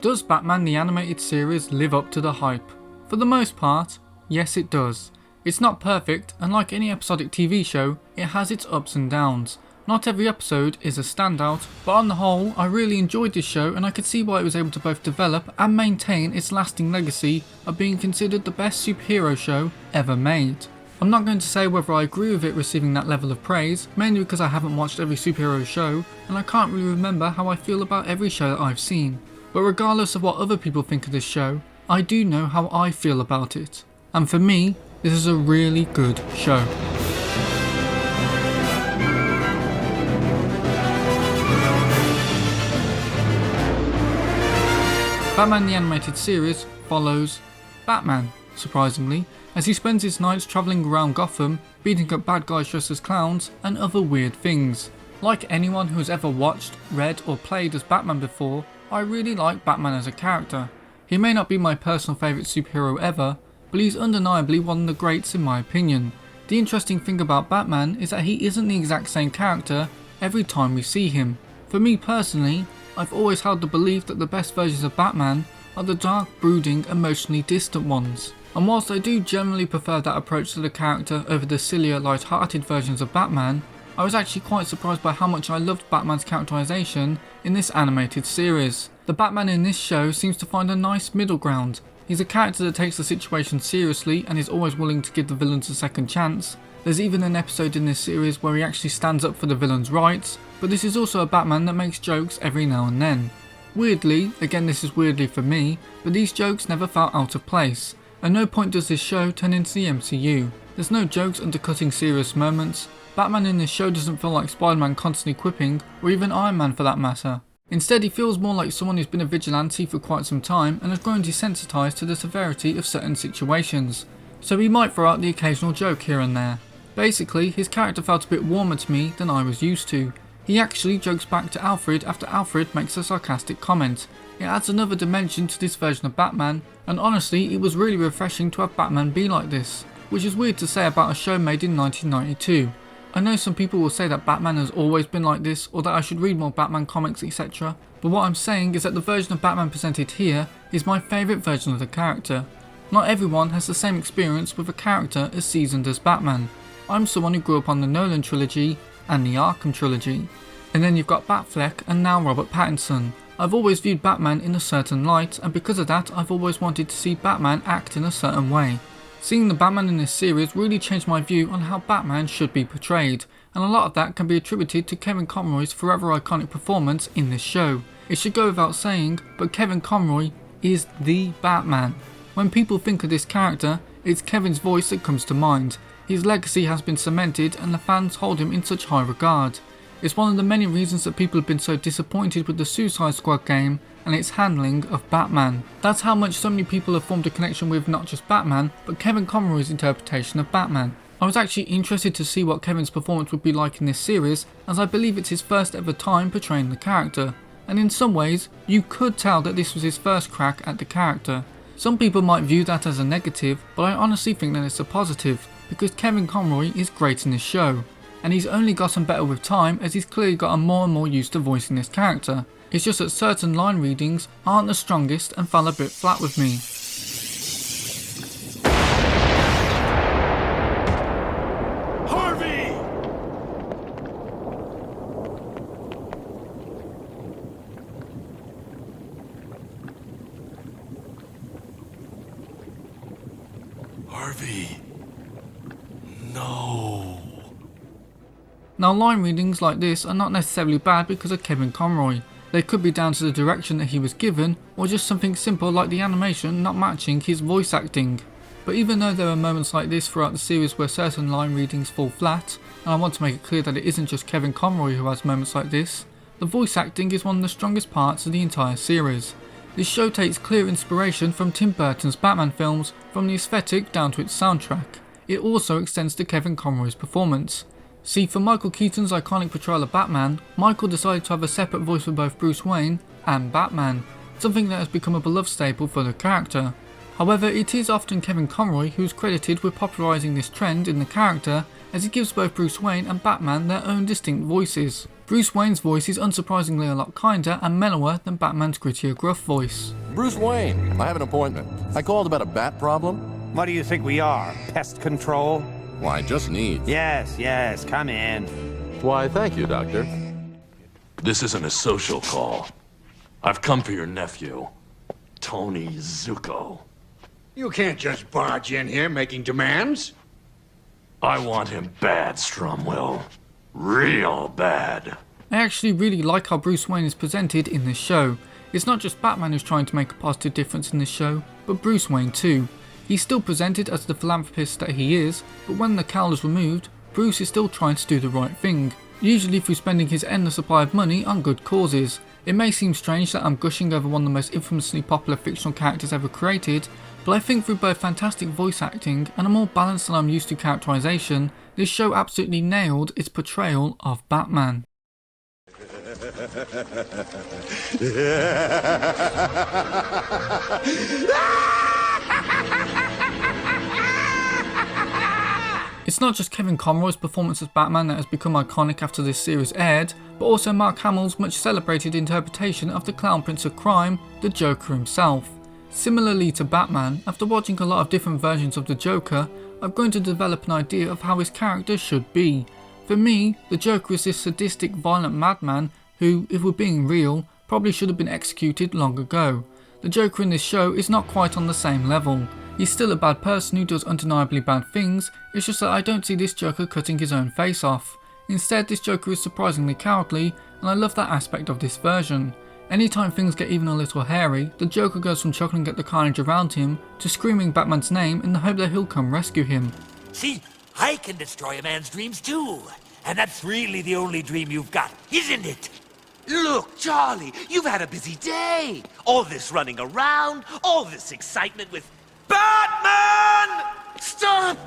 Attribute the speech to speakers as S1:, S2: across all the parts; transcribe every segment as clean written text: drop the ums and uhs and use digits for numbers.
S1: Does Batman the Animated Series live up to the hype? For the most part, yes it does. It's not perfect, and like any episodic TV show, it has its ups and downs. Not every episode is a standout, but on the whole, I really enjoyed this show and I could see why it was able to both develop and maintain its lasting legacy of being considered the best superhero show ever made. I'm not going to say whether I agree with it receiving that level of praise, mainly because I haven't watched every superhero show and I can't really remember how I feel about every show that I've seen. But regardless of what other people think of this show, I do know how I feel about it. And for me, this is a really good show. Batman the Animated Series follows Batman, surprisingly, as he spends his nights travelling around Gotham, beating up bad guys dressed as clowns and other weird things. Like anyone who has ever watched, read or played as Batman before, I really like Batman as a character. He may not be my personal favourite superhero ever, but he's undeniably one of the greats in my opinion. The interesting thing about Batman is that he isn't the exact same character every time we see him. For me personally, I've always held the belief that the best versions of Batman are the dark, brooding, emotionally distant ones. And whilst I do generally prefer that approach to the character over the sillier, light-hearted versions of Batman, I was actually quite surprised by how much I loved Batman's characterization in this animated series. The Batman in this show seems to find a nice middle ground. He's a character that takes the situation seriously and is always willing to give the villains a second chance. There's even an episode in this series where he actually stands up for the villain's rights, but this is also a Batman that makes jokes every now and then. Weirdly, again this is weirdly for me, but these jokes never felt out of place. At no point does this show turn into the MCU. There's no jokes undercutting serious moments. Batman in this show doesn't feel like Spiderman constantly quipping, or even Iron Man for that matter. Instead, he feels more like someone who's been a vigilante for quite some time and has grown desensitised to the severity of certain situations. So he might throw out the occasional joke here and there. Basically, his character felt a bit warmer to me than I was used to. He actually jokes back to Alfred after Alfred makes a sarcastic comment. It adds another dimension to this version of Batman, and honestly it was really refreshing to have Batman be like this, which is weird to say about a show made in 1992. I know some people will say that Batman has always been like this, or that I should read more Batman comics etc, but what I'm saying is that the version of Batman presented here is my favourite version of the character. Not everyone has the same experience with a character as seasoned as Batman. I'm someone who grew up on the Nolan trilogy and the Arkham trilogy. And then you've got Batfleck and now Robert Pattinson. I've always viewed Batman in a certain light, and because of that I've always wanted to see Batman act in a certain way. Seeing the Batman in this series really changed my view on how Batman should be portrayed, and a lot of that can be attributed to Kevin Conroy's forever iconic performance in this show. It should go without saying, but Kevin Conroy is the Batman. When people think of this character, it's Kevin's voice that comes to mind. His legacy has been cemented and the fans hold him in such high regard. It's one of the many reasons that people have been so disappointed with the Suicide Squad game and its handling of Batman. That's how much so many people have formed a connection with not just Batman, but Kevin Conroy's interpretation of Batman. I was actually interested to see what Kevin's performance would be like in this series, as I believe it's his first ever time portraying the character, and in some ways, you could tell that this was his first crack at the character. Some people might view that as a negative, but I honestly think that it's a positive, because Kevin Conroy is great in this show, and he's only gotten better with time as he's clearly gotten more and more used to voicing this character. It's just that certain line readings aren't the strongest and fell a bit flat with me.
S2: Harvey! Harvey. No.
S1: Now line readings like this are not necessarily bad because of Kevin Conroy. They could be down to the direction that he was given, or just something simple like the animation not matching his voice acting. But even though there are moments like this throughout the series where certain line readings fall flat, and I want to make it clear that it isn't just Kevin Conroy who has moments like this, the voice acting is one of the strongest parts of the entire series. This show takes clear inspiration from Tim Burton's Batman films, from the aesthetic down to its soundtrack. It also extends to Kevin Conroy's performance. See, for Michael Keaton's iconic portrayal of Batman, Michael decided to have a separate voice for both Bruce Wayne and Batman, something that has become a beloved staple for the character. However, it is often Kevin Conroy who's credited with popularising this trend in the character, as he gives both Bruce Wayne and Batman their own distinct voices. Bruce Wayne's voice is unsurprisingly a lot kinder and mellower than Batman's grittier, gruff voice.
S3: Bruce Wayne, I have an appointment. I called about a bat problem.
S4: What do you think we are? Pest control?
S3: Why, just needs.
S4: Yes, come in.
S3: Why, thank you, Doctor.
S2: This isn't a social call. I've come for your nephew, Tony Zuko.
S5: You can't just barge in here making demands.
S2: I want him bad, Stromwell. Real bad.
S1: I actually really like how Bruce Wayne is presented in this show. It's not just Batman who's trying to make a positive difference in this show, but Bruce Wayne too. He's still presented as the philanthropist that he is, but when the cowl is removed, Bruce is still trying to do the right thing, usually through spending his endless supply of money on good causes. It may seem strange that I'm gushing over one of the most infamously popular fictional characters ever created, but I think through both fantastic voice acting and a more balanced than I'm used to characterization, this show absolutely nailed its portrayal of Batman. It's not just Kevin Conroy's performance as Batman that has become iconic after this series aired, but also Mark Hamill's much celebrated interpretation of the Clown Prince of Crime, the Joker himself. Similarly to Batman, after watching a lot of different versions of the Joker, I've grown to develop an idea of how his character should be. For me, the Joker is this sadistic, violent madman who, if we're being real, probably should have been executed long ago. The Joker in this show is not quite on the same level. He's still a bad person who does undeniably bad things, it's just that I don't see this Joker cutting his own face off. Instead, this Joker is surprisingly cowardly, and I love that aspect of this version. Anytime things get even a little hairy, the Joker goes from chuckling at the carnage around him to screaming Batman's name in the hope that he'll come rescue him.
S6: See, I can destroy a man's dreams too. And that's really the only dream you've got, isn't it? Look, Charlie, you've had a busy day. All this running around, all this excitement with Batman! Stop!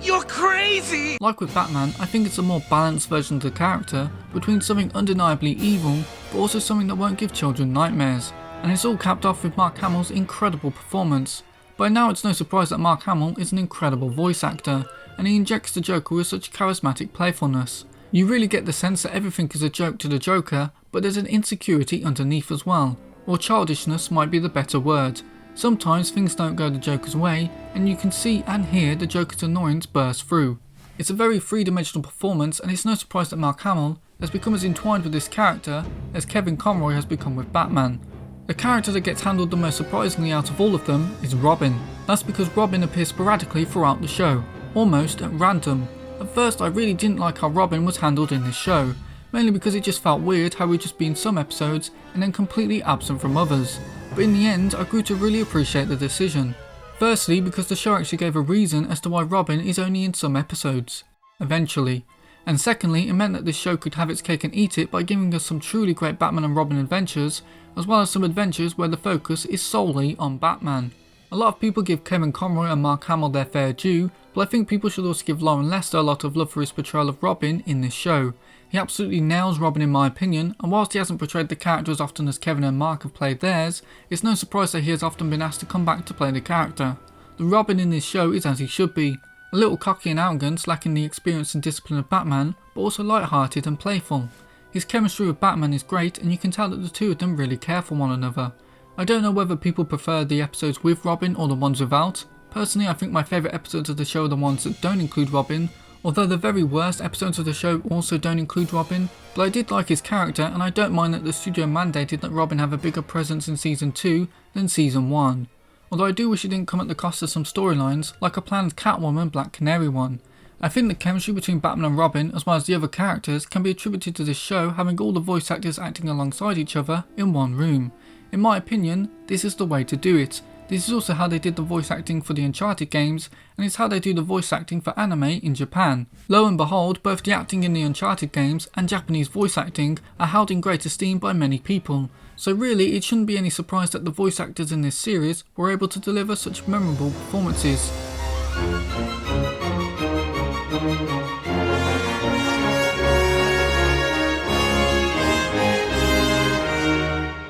S6: You're crazy!
S1: Like with Batman, I think it's a more balanced version of the character, between something undeniably evil, but also something that won't give children nightmares. And it's all capped off with Mark Hamill's incredible performance. By now it's no surprise that Mark Hamill is an incredible voice actor, and he injects the Joker with such charismatic playfulness. You really get the sense that everything is a joke to the Joker, but there's an insecurity underneath as well, or childishness might be the better word. Sometimes things don't go the Joker's way, and you can see and hear the Joker's annoyance burst through. It's a very three-dimensional performance, and it's no surprise that Mark Hamill has become as entwined with this character as Kevin Conroy has become with Batman. The character that gets handled the most surprisingly out of all of them is Robin. That's because Robin appears sporadically throughout the show, almost at random. At first I really didn't like how Robin was handled in this show, mainly because it just felt weird how he'd just be in some episodes and then completely absent from others. But in the end I grew to really appreciate the decision. Firstly because the show actually gave a reason as to why Robin is only in some episodes, eventually. And secondly, it meant that this show could have its cake and eat it by giving us some truly great Batman and Robin adventures, as well as some adventures where the focus is solely on Batman. A lot of people give Kevin Conroy and Mark Hamill their fair due, but I think people should also give Lauren Lester a lot of love for his portrayal of Robin in this show. He absolutely nails Robin in my opinion, and whilst he hasn't portrayed the character as often as Kevin and Mark have played theirs, it's no surprise that he has often been asked to come back to play the character. The Robin in this show is as he should be. A little cocky and arrogant, lacking the experience and discipline of Batman, but also light-hearted and playful. His chemistry with Batman is great, and you can tell that the two of them really care for one another. I don't know whether people prefer the episodes with Robin or the ones without. Personally, I think my favourite episodes of the show are the ones that don't include Robin, although the very worst episodes of the show also don't include Robin, but I did like his character, and I don't mind that the studio mandated that Robin have a bigger presence in Season 2 than Season 1. Although I do wish it didn't come at the cost of some storylines, like a planned Catwoman Black Canary one. I think the chemistry between Batman and Robin, as well as the other characters, can be attributed to this show having all the voice actors acting alongside each other in one room. In my opinion, this is the way to do it. This is also how they did the voice acting for the Uncharted games, and it's how they do the voice acting for anime in Japan. Lo and behold, both the acting in the Uncharted games and Japanese voice acting are held in great esteem by many people. So really, it shouldn't be any surprise that the voice actors in this series were able to deliver such memorable performances.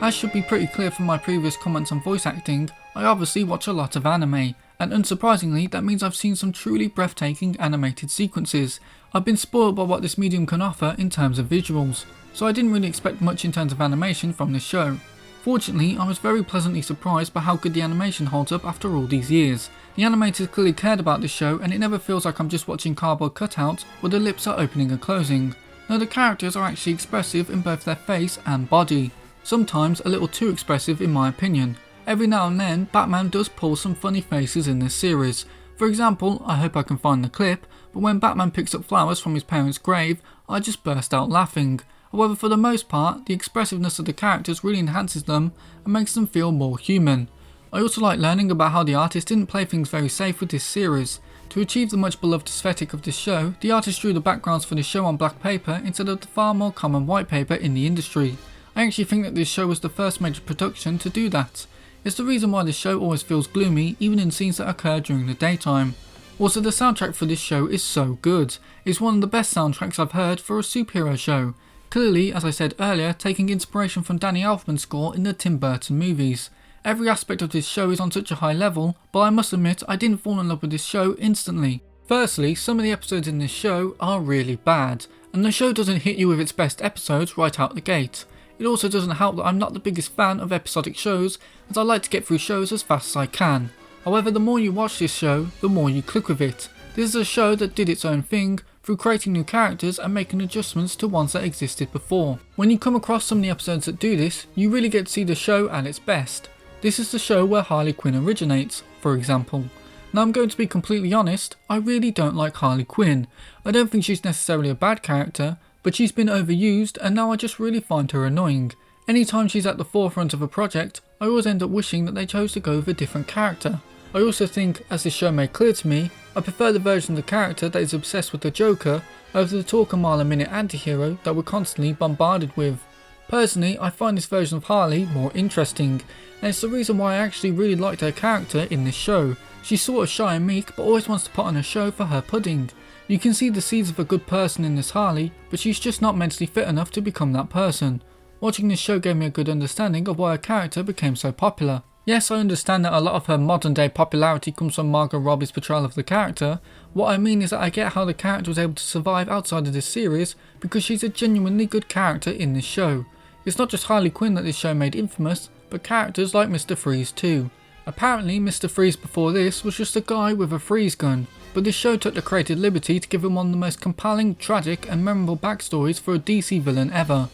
S1: As should be pretty clear from my previous comments on voice acting, I obviously watch a lot of anime, and unsurprisingly that means I've seen some truly breathtaking animated sequences. I've been spoiled by what this medium can offer in terms of visuals, so I didn't really expect much in terms of animation from this show. Fortunately, I was very pleasantly surprised by how good the animation holds up after all these years. The animators clearly cared about this show, and it never feels like I'm just watching cardboard cutouts where the lips are opening and closing. No, the characters are actually expressive in both their face and body. Sometimes a little too expressive in my opinion. Every now and then, Batman does pull some funny faces in this series. For example, I hope I can find the clip, but when Batman picks up flowers from his parents' grave, I just burst out laughing. However, for the most part, the expressiveness of the characters really enhances them and makes them feel more human. I also like learning about how the artist didn't play things very safe with this series. To achieve the much beloved aesthetic of this show, the artist drew the backgrounds for the show on black paper instead of the far more common white paper in the industry. I actually think that this show was the first major production to do that. It's the reason why this show always feels gloomy, even in scenes that occur during the daytime. Also, the soundtrack for this show is so good. It's one of the best soundtracks I've heard for a superhero show. Clearly, as I said earlier, taking inspiration from Danny Elfman's score in the Tim Burton movies. Every aspect of this show is on such a high level, but I must admit I didn't fall in love with this show instantly. Firstly, some of the episodes in this show are really bad, and the show doesn't hit you with its best episodes right out the gate. It also doesn't help that I'm not the biggest fan of episodic shows, as I like to get through shows as fast as I can. However, the more you watch this show, the more you click with it. This is a show that did its own thing, through creating new characters and making adjustments to ones that existed before. When you come across some of the episodes that do this, you really get to see the show at its best. This is the show where Harley Quinn originates, for example. Now I'm going to be completely honest, I really don't like Harley Quinn. I don't think she's necessarily a bad character, but she's been overused and now I just really find her annoying. Anytime she's at the forefront of a project, I always end up wishing that they chose to go with a different character. I also think, as this show made clear to me, I prefer the version of the character that is obsessed with the Joker over the talk a mile a minute anti-hero that we're constantly bombarded with. Personally, I find this version of Harley more interesting, and it's the reason why I actually really liked her character in this show. She's sort of shy and meek, but always wants to put on a show for her pudding. You can see the seeds of a good person in this Harley, but she's just not mentally fit enough to become that person. Watching this show gave me a good understanding of why her character became so popular. Yes, I understand that a lot of her modern day popularity comes from Margot Robbie's portrayal of the character. What I mean is that I get how the character was able to survive outside of this series because she's a genuinely good character in this show. It's not just Harley Quinn that this show made infamous, but characters like Mr. Freeze too. Apparently Mr. Freeze before this was just a guy with a freeze gun, but this show took the creative liberty to give him one of the most compelling, tragic and memorable backstories for a DC villain ever.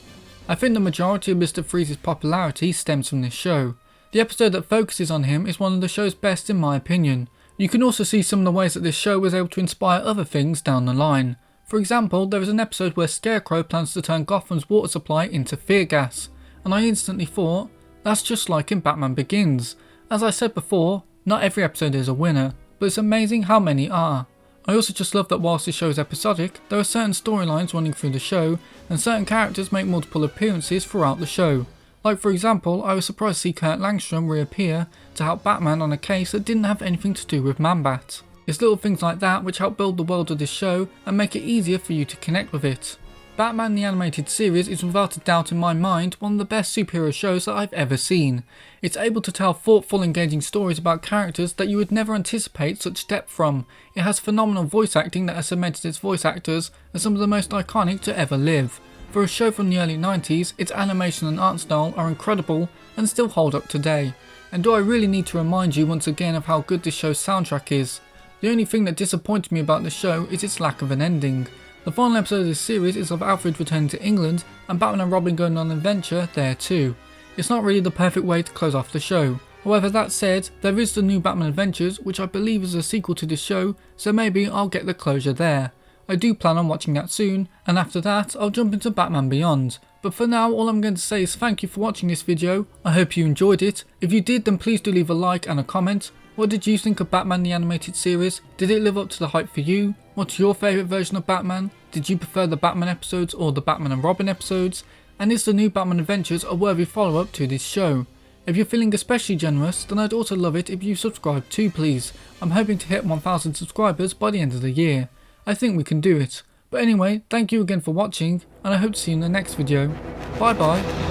S1: I think the majority of Mr. Freeze's popularity stems from this show. The episode that focuses on him is one of the show's best in my opinion. You can also see some of the ways that this show was able to inspire other things down the line. For example, there is an episode where Scarecrow plans to turn Gotham's water supply into fear gas, and I instantly thought, that's just like in Batman Begins. As I said before, not every episode is a winner, but it's amazing how many are. I also just love that whilst this show is episodic, there are certain storylines running through the show, and certain characters make multiple appearances throughout the show. Like for example, I was surprised to see Kurt Langstrom reappear to help Batman on a case that didn't have anything to do with Man-Bat. It's little things like that which help build the world of this show and make it easier for you to connect with it. Batman the Animated Series is without a doubt in my mind one of the best superhero shows that I've ever seen. It's able to tell thoughtful, engaging stories about characters that you would never anticipate such depth from. It has phenomenal voice acting that has cemented its voice actors as some of the most iconic to ever live. For a show from the early 90s, its animation and art style are incredible and still hold up today. And do I really need to remind you once again of how good this show's soundtrack is? The only thing that disappointed me about the show is its lack of an ending. The final episode of this series is of Alfred returning to England and Batman and Robin going on an adventure there too. It's not really the perfect way to close off the show. However, that said, there is the new Batman Adventures, which I believe is a sequel to this show, so maybe I'll get the closure there. I do plan on watching that soon, and after that I'll jump into Batman Beyond. But for now, all I'm going to say is thank you for watching this video. I hope you enjoyed it. If you did, then please do leave a like and a comment. What did you think of Batman the Animated Series? Did it live up to the hype for you? What's your favourite version of Batman? Did you prefer the Batman episodes or the Batman and Robin episodes? And is the new Batman Adventures a worthy follow-up to this show? If you're feeling especially generous, then I'd also love it if you subscribe too, please. I'm hoping to hit 1000 subscribers by the end of the year. I think we can do it. But anyway, thank you again for watching, and I hope to see you in the next video. Bye bye.